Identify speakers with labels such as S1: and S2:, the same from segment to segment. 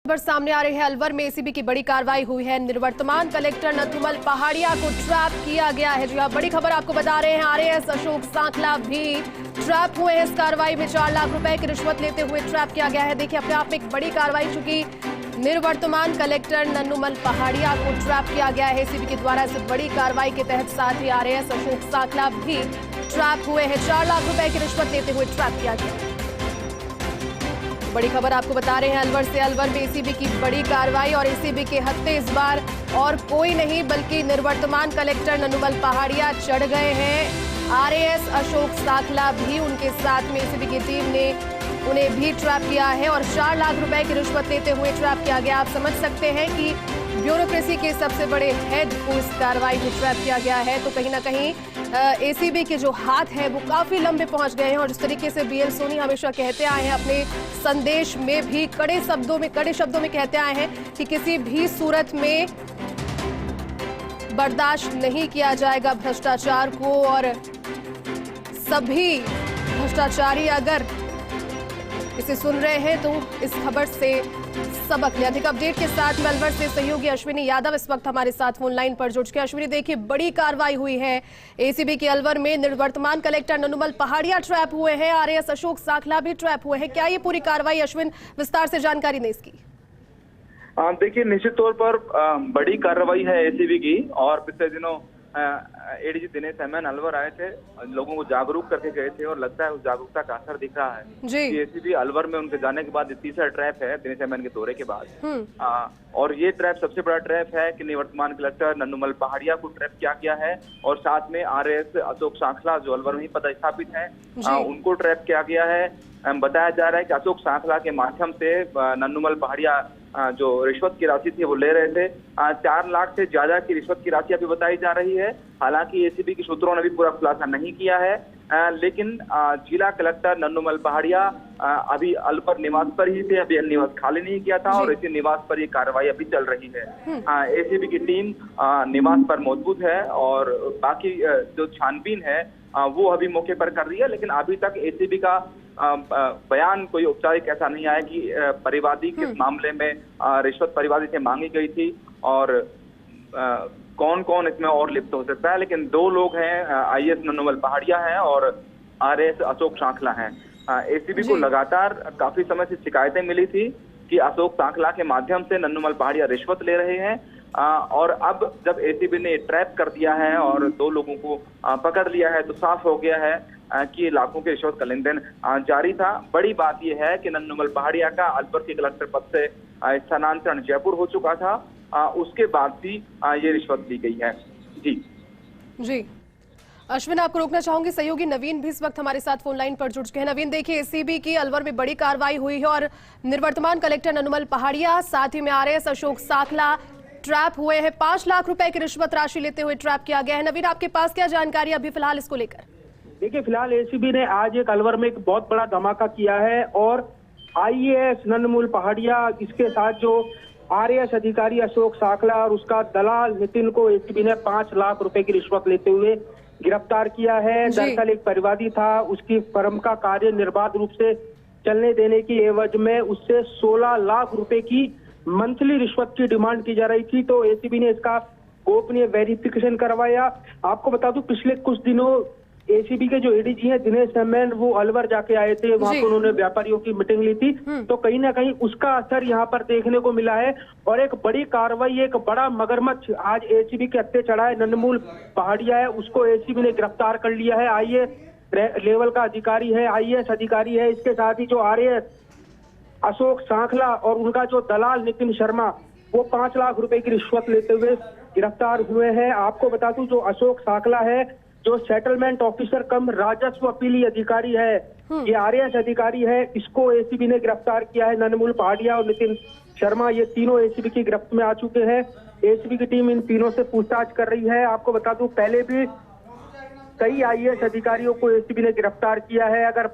S1: खबर सामने आ रही है। अलवर में एसीबी की बड़ी कार्रवाई हुई है। निवर्तमान कलेक्टर नथुमल पहाड़िया को ट्रैप किया गया है। जी हाँ, बड़ी खबर आपको बता रहे हैं। आरएएस अशोक सांखला भी ट्रैप हुए हैं। इस कार्रवाई में 4 लाख रुपए की रिश्वत लेते हुए ट्रैप किया गया है। देखिए, अपने आप में एक बड़ी कार्रवाई, चूंकि निवर्तमान कलेक्टर नथुमल पहाड़िया को ट्रैप किया गया है एसीबी के द्वारा। इस बड़ी कार्रवाई के तहत साथ ही आरएएस अशोक सांखला भी ट्रैप हुए हैं। 4 लाख रुपए की रिश्वत लेते हुए ट्रैप किया गया। बड़ी खबर आपको बता रहे हैं अलवर से। अलवर में एसीबी की बड़ी कार्रवाई और एसीबी के हत्थे इस बार और कोई नहीं बल्कि निवर्तमान कलेक्टर नथुमल पहाड़िया चढ़ गए हैं। आरएएस अशोक सांखला भी उनके साथ में एसीबी की टीम ने उन्हें भी ट्रैप किया है और 4 लाख रुपए की रिश्वत लेते हुए ट्रैप किया गया। आप समझ सकते हैं कि ब्यूरोक्रेसी के सबसे बड़े हेड को इस कार्रवाई में ट्रैप किया गया है। तो कहीं ना कहीं एसीबी के जो हाथ हैं वो काफी लंबे पहुंच गए हैं। और जिस तरीके से बीएल सोनी हमेशा कहते आए हैं, अपने संदेश में भी कड़े शब्दों में कहते आए हैं कि किसी भी सूरत में बर्दाश्त नहीं किया जाएगा भ्रष्टाचार को, और सभी भ्रष्टाचारी अगर इसे सुन रहे हैं तो इस खबर से सबक लें। अधिक अपडेट के साथ में अलवर से सहयोगी अश्विनी यादव इस वक्त हमारे साथ फोन लाइन पर जुड़ चुके। अश्विनी, देखिए, बड़ी कार्रवाई हुई है एसीबी के अलवर में। निवर्तमान कलेक्टर नथुमल पहाड़िया ट्रैप हुए हैं, आरएएस अशोक सांखला भी ट्रैप हुए हैं। क्या ये पूरी कार्रवाई, अश्विन, विस्तार से जानकारी दें इसकी?
S2: देखिए, निश्चित तौर पर बड़ी कार्रवाई है एसीबी की। और पिछले दिनों एडीजी दिनेश एमएन अलवर आए थे, लोगों को जागरूक करके गए थे और लगता है उस जागरूकता का असर दिख रहा है कि एसीबी अलवर में उनके जाने के बाद तीसरा ट्रैप है दिनेश एमएन के दौरे के बाद। और ये ट्रैप सबसे बड़ा ट्रैप है कि निवर्तमान कलेक्टर नथुमल पहाड़िया को ट्रैप किया गया है और साथ में आरएएस अशोक सांखला जो अलवर में ही पदस्थापित है उनको ट्रैप किया गया है। बताया जा रहा है कि अशोक सांखला के माध्यम से नथुमल पहाड़िया जो रिश्वत की राशि थी वो ले रहे थे। 4 लाख से ज्यादा की रिश्वत की राशि अभी बताई जा रही है। हालांकि एसीबी के सूत्रों ने भी पूरा खुलासा नहीं किया है, लेकिन जिला कलेक्टर नथुमल पहाड़िया अभी अलवर निवास पर ही थे, अभी निवास खाली नहीं किया था और इसी निवास पर ये कार्रवाई अभी चल रही है। एसीबी की टीम निवास पर मौजूद है और बाकी जो छानबीन है वो अभी मौके पर कर रही है। लेकिन अभी तक एसीबी का बयान कोई औपचारिक ऐसा नहीं आया कि परिवादी किस मामले में रिश्वत परिवादी से मांगी गई थी और कौन कौन इसमें और लिप्त हो सकता है। लेकिन 2 लोग हैं, आईएएस नथुमल पहाड़िया हैं और आरएएस अशोक सांखला हैं। एसीबी को लगातार काफी समय से शिकायतें मिली थी कि अशोक सांखला के माध्यम से नथुमल पहाड़िया रिश्वत ले रहे हैं। और अब जब एसीबी ने ट्रैप कर दिया है और 2 लोगों को पकड़ लिया है तो साफ हो गया है कि लाखों के रिश्वत का लेन देन जारी था। बड़ी बात यह है कि नथुमल पहाड़िया का अलवर के कलेक्टर पद से स्थानांतरण जयपुर हो चुका था, उसके बाद भी ये रिश्वत ली गई है। जी
S1: अश्विन, आपको रोकना चाहूंगी। सहयोगी नवीन भी इस वक्त हमारे साथ फोन लाइन पर जुड़ चुके हैं। नवीन, देखिए, एसीबी की अलवर में बड़ी कार्रवाई हुई है और निवर्तमान कलेक्टर नथुमल पहाड़िया साथ ही में आरएएस अशोक सांखला ट्रैप हुए हैं। 5 लाख रुपए की रिश्वत राशि लेते हुए ट्रैप किया गया है। नवीन, आपके पास क्या जानकारी अभी फिलहाल इसको लेकर?
S3: देखिए, फिलहाल एसीबी ने आज एक अलवर में एक बहुत बड़ा धमाका किया है और आईएएस नथुमल पहाड़िया, इसके साथ जो आरएएस अधिकारी अशोक सांखला और उसका दलाल नितिन को एसीबी ने 5 लाख रुपए की रिश्वत लेते हुए गिरफ्तार किया है। दरअसल एक परिवादी था, उसकी फर्म का कार्य निर्बाध रूप से चलने देने की एवज में उससे 16 लाख रुपए की मंथली रिश्वत की डिमांड की जा रही थी। तो एसीबी ने इसका गोपनीय वेरिफिकेशन करवाया। आपको बता दूं, पिछले कुछ दिनों एसीबी के जो एडीजी हैं दिनेश एमएन, वो अलवर जाके आए थे, वहां पर उन्होंने व्यापारियों की मीटिंग ली थी। तो कहीं ना कहीं उसका असर यहाँ पर देखने को मिला है और एक बड़ी कार्रवाई, एक बड़ा मगरमच्छ आज एसीबी के हत्थे चढ़ा है। नथुमल पहाड़िया है, उसको एसीबी ने गिरफ्तार कर लिया है। आईएएस लेवल का अधिकारी है, आईएएस अधिकारी है। इसके साथ ही जो आरएएस अशोक सांखला और उनका जो दलाल नितिन शर्मा, वो 5 लाख रुपए की रिश्वत लेते हुए गिरफ्तार हुए हैं। आपको बता दूं, जो अशोक सांखला है, जो सेटलमेंट ऑफिसर कम राजस्व अपीली अधिकारी है, ये आरएएस अधिकारी है, इसको एसीबी ने गिरफ्तार किया है। नथुमल पहाड़िया और नितिन शर्मा, ये तीनों एसीबी की गिरफ्त में आ चुके हैं। एसीबी की टीम इन तीनों से पूछताछ कर रही है। आपको बता दूं, पहले भी कई आईएएस अधिकारियों को एसीबी ने गिरफ्तार किया है। अगर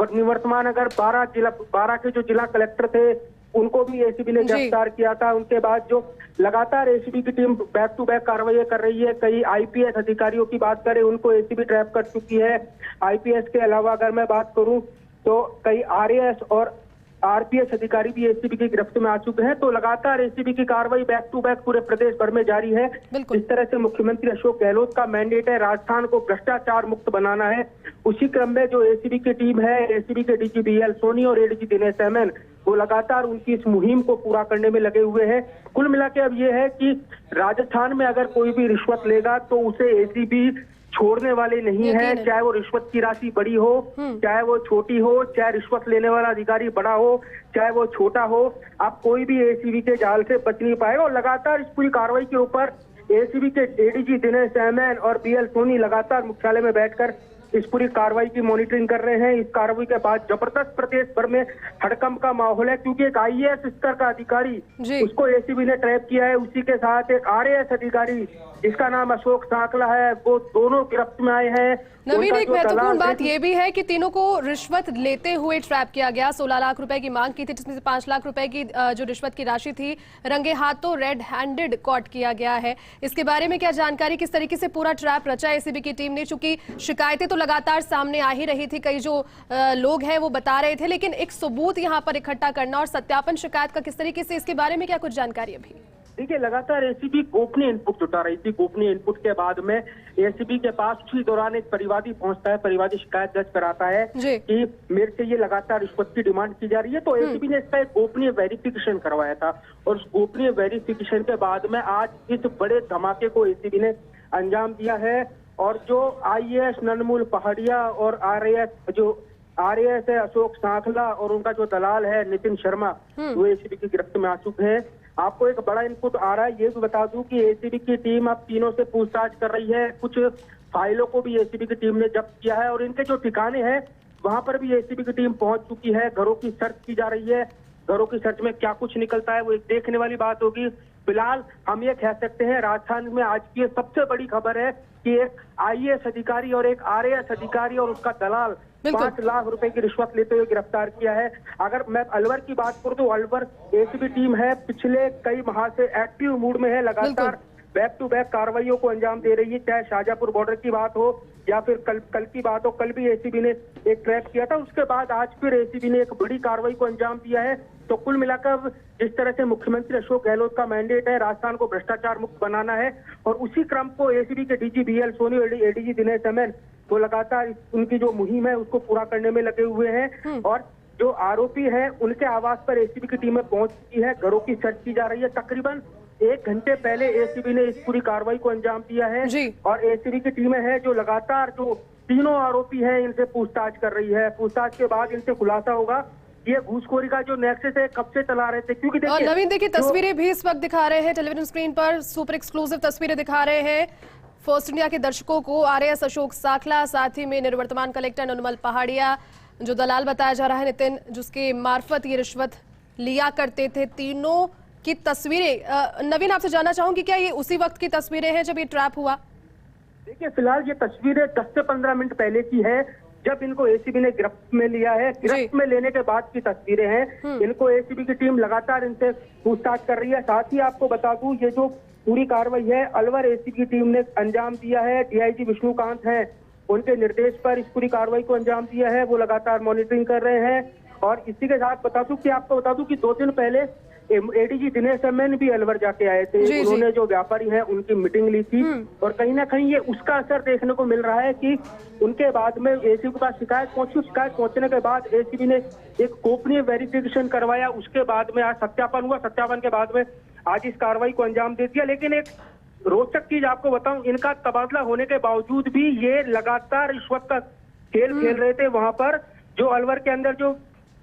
S3: निवर्तमान 12 के जो जिला कलेक्टर थे उनको भी एसीबी ने गिरफ्तार किया था। उनके बाद जो लगातार एसीबी की टीम बैक टू बैक कार्रवाई कर रही है। कई आईपीएस अधिकारियों की बात करें, उनको एसीबी ट्रैप कर चुकी है। आईपीएस के अलावा अगर मैं बात करूं तो कई आरएएस और आरपीएस अधिकारी भी एसीबी की गिरफ्त में आ चुके हैं। तो लगातार एसीबी की कार्रवाई बैक टू बैक पूरे प्रदेश भर में जारी है। इस तरह से मुख्यमंत्री अशोक गहलोत का मैंडेट है राजस्थान को भ्रष्टाचार मुक्त बनाना है। उसी क्रम में जो एसीबी की टीम है, एसीबी के डीजी बीएल सोनी और एडीजी दिनेश एमएन, वो लगातार उनकी इस मुहिम को पूरा करने में लगे हुए हैं। कुल मिला के अब ये है कि राजस्थान में अगर कोई भी रिश्वत लेगा तो उसे एसीबी छोड़ने वाले नहीं है, चाहे वो रिश्वत की राशि बड़ी हो, चाहे वो छोटी हो, चाहे रिश्वत लेने वाला अधिकारी बड़ा हो, चाहे वो छोटा हो। अब कोई भी एसीबी के जाल से बच नहीं पाएगा। और लगातार इस पूरी कार्रवाई के ऊपर एसीबी के एडीजी दिनेश एमएन और बीएल सोनी लगातार मुख्यालय में बैठकर इस पूरी कार्रवाई की मॉनिटरिंग कर रहे हैं। इस कार्रवाई के बाद जबरदस्त प्रदेश भर में हड़कंप का माहौल है, क्योंकि एक आईएएस स्तर का अधिकारी उसको एसीबी ने ट्रैप किया है। उसी के साथ एक आरएएस अधिकारी जिसका नाम अशोक साकला है, वो दोनों गिरफ्त में आए हैं।
S1: नवीन, एक महत्वपूर्ण बात यह भी है कि तीनों को रिश्वत लेते हुए ट्रैप किया गया। 16 लाख रुपए की मांग की थी, जिसमें से 5 लाख रुपए की जो रिश्वत की राशि थी रंगे हाथों रेड हैंडेड कॉट किया गया है। इसके बारे में क्या जानकारी, किस तरीके से पूरा ट्रैप रचा एसीबी की टीम ने? चूंकि शिकायतें तो लगातार सामने आ ही रही थी, कई जो लोग हैं वो बता रहे थे, लेकिन एक सबूत यहाँ पर इकट्ठा करना और सत्यापन शिकायत का किस तरीके से, इसके बारे में क्या कुछ जानकारी अभी?
S3: देखिए, लगातार एसीबी गोपनीय इनपुट जुटा रही थी। गोपनीय इनपुट के बाद में एसीबी के पास उसी दौरान एक परिवादी पहुंचता है, परिवादी शिकायत दर्ज कराता है कि मेरे से ये लगातार रिश्वत की डिमांड की जा रही है। तो एसीबी ने इसका एक गोपनीय वेरिफिकेशन करवाया था और उस गोपनीय वेरिफिकेशन के बाद में आज इस बड़े धमाके को एसीबी ने अंजाम दिया है। और जो आईएएस नन्मुल पहाड़िया और आरएएस है अशोक साखला और उनका जो दलाल है नितिन शर्मा, वो एसीबी की गिरफ्त में आ चुके हैं। आपको एक बड़ा इनपुट आ रहा है, ये भी बता दूं कि एसीबी की टीम अब तीनों से पूछताछ कर रही है। कुछ फाइलों को भी एसीबी की टीम ने जब्त किया है और इनके जो ठिकाने हैं वहां पर भी एसीबी की टीम पहुंच चुकी है। घरों की सर्च की जा रही है। घरों की सर्च में क्या कुछ निकलता है वो एक देखने वाली बात होगी। फिलहाल हम ये कह सकते हैं राजस्थान में आज की सबसे बड़ी खबर है कि एक आईएएस अधिकारी और एक आरएएस अधिकारी और उसका दलाल 5 लाख रुपए की रिश्वत लेते हुए गिरफ्तार किया है। अगर मैं अलवर की बात करूं तो अलवर एसीबी टीम है, पिछले कई माह से एक्टिव मूड में है, लगातार बैक टू बैक कार्रवाइयों को अंजाम दे रही है। चाहे शाहजहांपुर बॉर्डर की बात हो या फिर कल की बात हो, कल भी एसीबी ने एक ट्रैप किया था, उसके बाद आज फिर एसीबी ने एक बड़ी कार्रवाई को अंजाम दिया है। तो कुल मिलाकर जिस तरह से मुख्यमंत्री अशोक गहलोत का मैंडेट है राजस्थान को भ्रष्टाचार मुक्त बनाना है, और उसी क्रम को एसीबी के डीजी बीएल सोनी और एडीजी दिनेश एमएन वो लगातार उनकी जो मुहिम है उसको पूरा करने में लगे हुए हैं। और जो आरोपी है उनके आवास पर एसीबी की टीमें पहुंच चुकी है। घरों की सर्च की जा रही है। तकरीबन 1 घंटे पहले एसीबी ने इस पूरी कार्रवाई को अंजाम दिया है और एसीबी की टीमें हैं जो लगातार जो तीनों आरोपी हैं इनसे पूछताछ कर रही है। पूछताछ के बाद इनसे खुलासा होगा ये घूसखोरी का जो नेक्सस है कब से चला रहे थे। क्योंकि
S1: और नवीन, देखिए तस्वीरें भी इस वक्त दिखा रहे हैं टेलीविजन स्क्रीन पर, सुपर एक्सक्लूसिव तस्वीरें दिखा रहे हैं फर्स्ट इंडिया के दर्शकों को। आरएएस अशोक साखला, साथ ही में निवर्तमान कलेक्टर नन्मुल पहाड़िया, जो दलाल बताया जा रहा है नितिन, जिसके मार्फत ये रिश्वत लिया करते थे, तीनों की तस्वीरें। नवीन, आपसे जानना चाहूंगी क्या ये उसी वक्त की तस्वीरें हैं जब ये ट्रैप हुआ?
S3: देखिए, फिलहाल ये तस्वीरें 10 से 15 मिनट पहले की है, जब इनको एसीबी ने गिरफ्त में लिया है। गिरफ्त में लेने के बाद की तस्वीरें हैं। इनको एसीबी की टीम लगातार इनसे पूछताछ कर रही है। साथ ही आपको बता दूं, ये जो पूरी कार्रवाई है अलवर एसीबी की टीम ने अंजाम दिया है। डीआईजी विष्णुकांत हैं, उनके निर्देश पर इस पूरी कार्रवाई को अंजाम दिया है। वो लगातार मॉनिटरिंग कर रहे हैं। और इसी के साथ आपको बता दूं कि 2 दिन पहले एडीजी दिनेश एमएन भी अलवर जाके आए थे। उन्होंने जो व्यापारी हैं उनकी मीटिंग ली थी और कहीं ना कहीं ये उसका असर देखने को मिल रहा है कि उनके बाद में एसीबी के पास शिकायत पहुंची। शिकायत पहुंचने के बाद एसीबी ने एक गोपनीय वेरिफिकेशन करवाया। उसके बाद में आज सत्यापन हुआ। सत्यापन के बाद में आज इस कार्रवाई को अंजाम दे दिया। लेकिन एक रोचक चीज आपको बताऊं, इनका तबादला होने के बावजूद भी ये लगातार रिश्वत का खेल खेल रहे थे। वहां पर जो अलवर के अंदर जो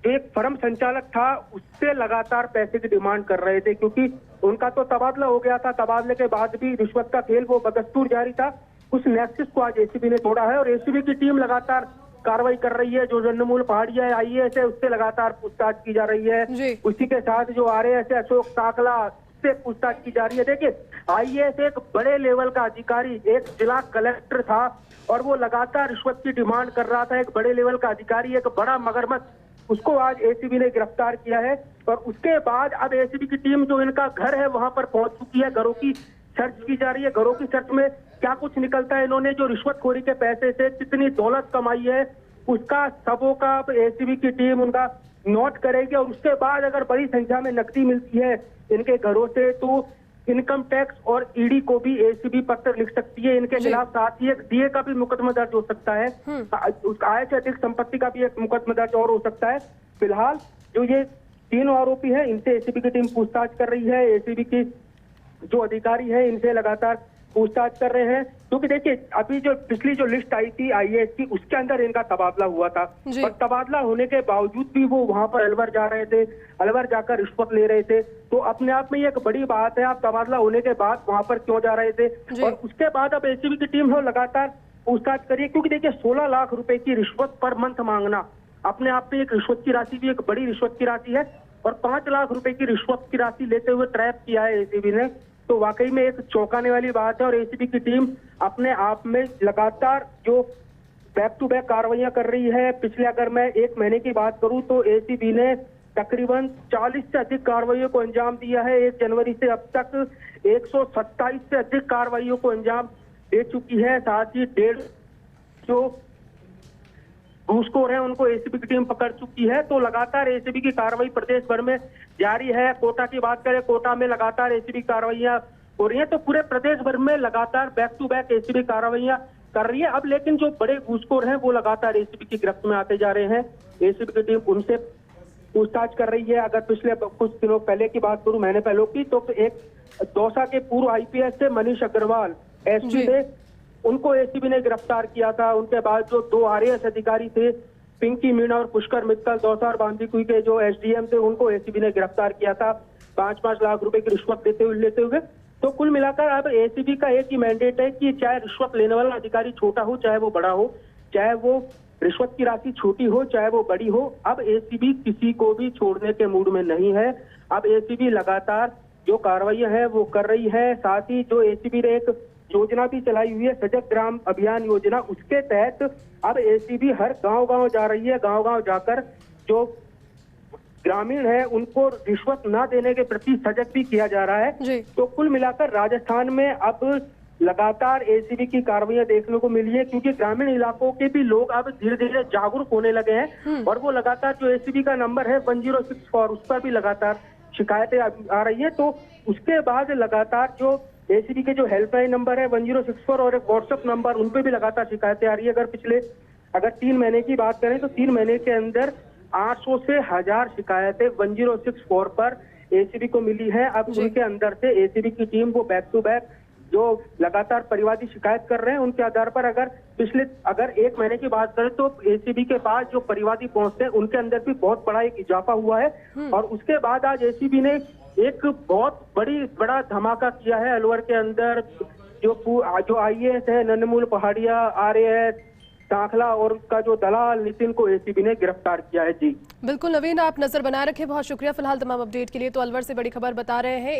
S3: एक फर्म संचालक था उससे लगातार पैसे की डिमांड कर रहे थे, क्योंकि उनका तो तबादला हो गया था। तबादले के बाद भी रिश्वत का खेल वो बदस्तूर जारी था। उस नेक्सस को आज एसीबी ने तोड़ा है और एसीबी की टीम लगातार कार्रवाई कर रही है। जो नन्मुल पहाड़िया है आईएएस है, उससे लगातार पूछताछ की जा रही है। उसी के साथ जो आरएएस है अशोक साखला, उससे पूछताछ की जा रही है। देखिए, आईएएस एक बड़े लेवल का अधिकारी, एक जिला कलेक्टर था और वो लगातार रिश्वत की डिमांड कर रहा था। एक बड़े लेवल का अधिकारी, एक बड़ा मगरमच्छ, उसको आज एसीबी ने गिरफ्तार किया है। और उसके बाद अब एसीबी की टीम जो इनका घर है वहां पर पहुंच चुकी है। घरों की सर्च की जा रही है। घरों की सर्च में क्या कुछ निकलता है, इन्होंने जो रिश्वतखोरी के पैसे से कितनी दौलत कमाई है, उसका सबों का एसीबी की टीम, उनका नोट करेगी और उसके बाद अगर बड़ी संख्या में नकदी मिलती है इनके घरों से तो इनकम टैक्स और ईडी को भी एसीबी पत्र लिख सकती है इनके खिलाफ। साथ ही एक डीए का भी मुकदमा दर्ज हो सकता है, आय से अधिक संपत्ति का भी एक मुकदमा दर्ज और हो सकता है। फिलहाल जो ये 3 आरोपी हैं इनसे एसीबी की टीम पूछताछ कर रही है। एसीबी की जो अधिकारी है इनसे लगातार पूछताछ कर रहे हैं, क्योंकि देखिए अभी जो पिछली जो लिस्ट आई थी आईएएस की उसके अंदर इनका तबादला हुआ था, और तबादला होने के बावजूद भी वो वहां पर अलवर जा रहे थे, अलवर जाकर रिश्वत ले रहे थे। तो अपने आप में ये एक बड़ी बात है, आप तबादला होने के बाद वहां पर क्यों जा रहे थे। और उसके बाद अब एसीबी की टीम है लगातार पूछताछ करिए, क्योंकि देखिए 16 लाख रुपए की रिश्वत पर मंथ मांगना अपने आप में एक रिश्वत की राशि भी एक बड़ी रिश्वत की राशि है, और 5 लाख रुपए की रिश्वत की राशि लेते हुए ट्रैप किया है एसीबी ने, तो वाकई में एक चौंकाने वाली बात है। और एसीबी की टीम अपने आप में लगातार जो बैक टू बैक कार्रवाइयां कर रही है। पिछले अगर मैं 1 महीने की बात करूं तो एसीबी ने तकरीबन 40 से अधिक कार्रवाइयों को अंजाम दिया है। 1 जनवरी से अब तक 127 से अधिक कार्रवाइयों को अंजाम दे चुकी है। साथ ही 1.5 जो घूसखोर है उनको एसीबी की टीम पकड़ चुकी है। तो लगातार एसीबी की कार्रवाई प्रदेश भर में जारी है। कोटा की बात करें, कोटा में लगातार एसीबी कार्रवाइयां हो रही है, तो पूरे प्रदेश भर में लगातार बैक टू बैक एसीबी कार्रवाइयां कर रही है। अब लेकिन जो बड़े घूसखोर हैं वो लगातार एसीबी की गिरफ्त में आते जा रहे हैं। एसीबी की टीम उनसे पूछताछ कर रही है। अगर पिछले कुछ दिनों पहले की बात करूं, महीने पहले की, तो एक दौसा के पूर्व आईपीएस से मनीष अग्रवाल एसपी थे, उनको एसीबी ने गिरफ्तार किया था। उनके बाद जो 2 आरएएस अधिकारी थे, पिंकी मीणा और पुष्कर मित्तल, दौसा और बांदीकुई के जो एसडीएम थे, उनको एसीबी ने गिरफ्तार किया था 5-5 लाख रुपए की रिश्वत लेते हुए। तो कुल मिलाकर अब एसीबी का एक ही मैंडेट है कि चाहे रिश्वत लेने वाला अधिकारी छोटा हो चाहे वो बड़ा हो, चाहे वो रिश्वत की राशि छोटी हो चाहे वो बड़ी हो, अब एसीबी किसी को भी छोड़ने के मूड में नहीं है। अब एसीबी लगातार जो कार्रवाइयां हैं वो कर रही है। साथ ही जो एसीबी ने एक योजना भी चलाई हुई है, सजग ग्राम अभियान योजना, उसके तहत अब एसीबी हर गांव-गांव जा रही है। गांव-गांव जाकर जो ग्रामीण है उनको रिश्वत ना देने के प्रति सजग भी किया जा रहा है। तो कुल मिलाकर राजस्थान में अब लगातार एसीबी की कार्रवाइयां देखने को मिली है, क्योंकि ग्रामीण इलाकों के भी लोग अब धीरे धीरे जागरूक होने लगे हैं, और वो लगातार जो एसीबी का नंबर है 1064 उस पर भी लगातार शिकायतें आ रही है। तो उसके बाद लगातार जो एसीबी के जो हेल्पलाइन नंबर है 1064 और एक व्हाट्सएप नंबर, उन पे भी लगातार शिकायतें आ रही है। अगर 3 महीने की बात करें तो 3 महीने के अंदर 800 से 1000 शिकायतें 1064 पर एसीबी को मिली है। अब उनके अंदर से एसीबी की टीम वो बैक टू बैक जो लगातार परिवादी शिकायत कर रहे हैं, उनके आधार पर अगर 1 महीने की बात करें तो एसीबी के पास जो परिवादी पहुंचते हैं उनके अंदर भी बहुत बड़ा एक इजाफा हुआ है। और उसके बाद आज एसीबी ने एक बहुत बड़ा धमाका किया है अलवर के अंदर। जो आईएएस है नन्नमूल पहाड़िया, आरएएस सांखला और उनका जो दलाल नितिन को एसीबी ने गिरफ्तार किया है। जी
S1: बिल्कुल नवीन, आप नजर बनाए रखें, बहुत शुक्रिया फिलहाल तमाम अपडेट के लिए। तो अलवर से बड़ी खबर बता रहे हैं।